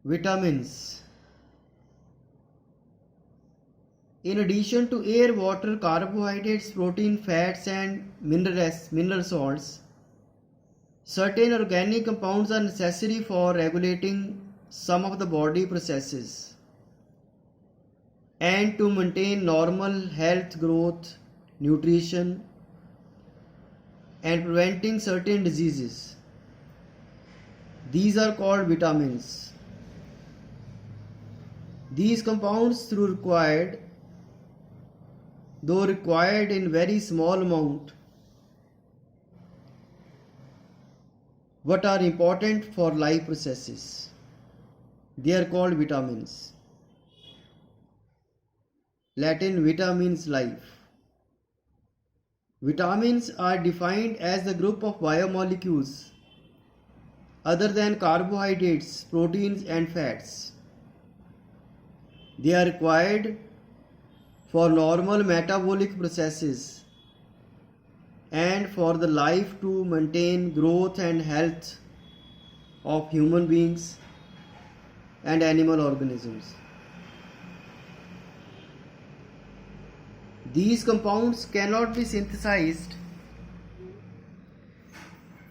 Vitamins. In addition to air, water, carbohydrates, protein, fats, and mineral salts, certain organic compounds are necessary for regulating some of the body processes and to maintain normal health, growth, nutrition, and preventing certain diseases. These are called vitamins. These compounds, though required in very small amount, but are important for life processes. They are called vitamins. Latin vita means life. Vitamins are defined as the group of biomolecules other than carbohydrates, proteins, and fats. They are required for normal metabolic processes and for the life to maintain growth and health of human beings and animal organisms. These compounds cannot be synthesized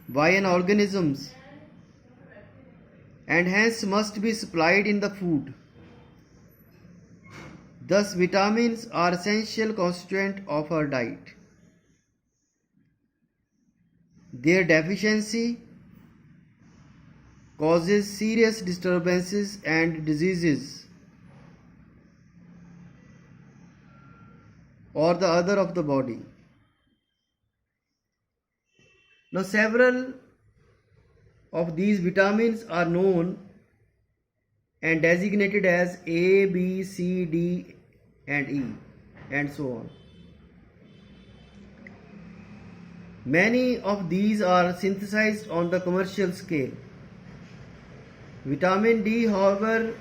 by an organism and hence must be supplied in the food. Thus, vitamins are essential constituent of our diet. Their deficiency causes serious disturbances and diseases or the other of the body. Now, several of these vitamins are known and designated as A, B, C, D, and E, and so on. Many of these are synthesized on the commercial scale. Vitamin D, however,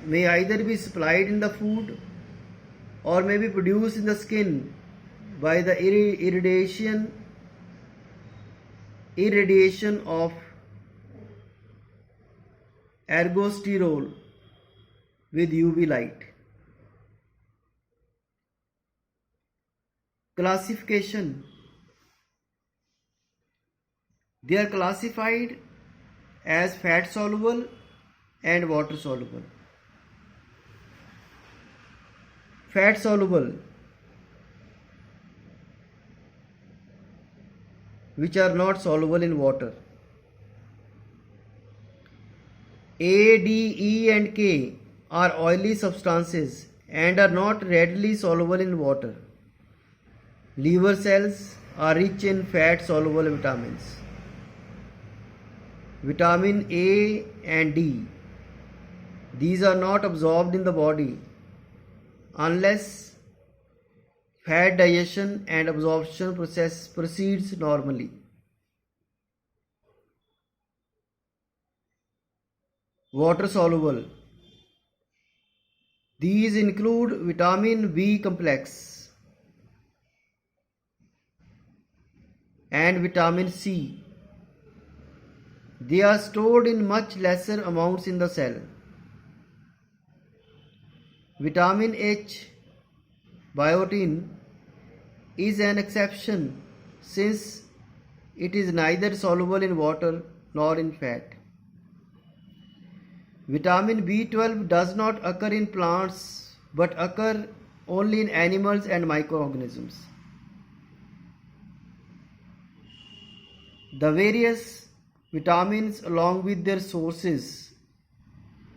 may either be supplied in the food or may be produced in the skin by the irradiation of ergosterol with UV light. Classification. They are classified as fat soluble and water soluble. Fat soluble, which are not soluble in water. A, D, E, and K are oily substances and are not readily soluble in water. Liver cells are rich in fat soluble vitamins. Vitamin A and D. These are not absorbed in the body unless fat digestion and absorption process proceeds normally. Water soluble. These include vitamin B complex and vitamin C. They are stored in much lesser amounts in the cell. Vitamin H, biotin, is an exception since it is neither soluble in water nor in fat. Vitamin B12 does not occur in plants but occur only in animals and microorganisms. The various vitamins along with their sources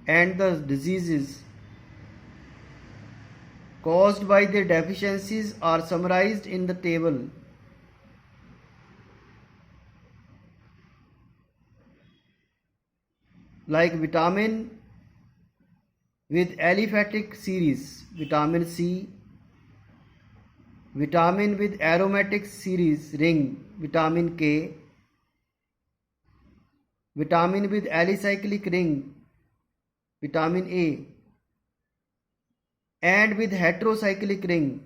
and the diseases caused by their deficiencies are summarized in the table. Like vitamin with aliphatic series, vitamin C, vitamin with aromatic series ring, vitamin K, vitamin with alicyclic ring, vitamin A, and with heterocyclic ring,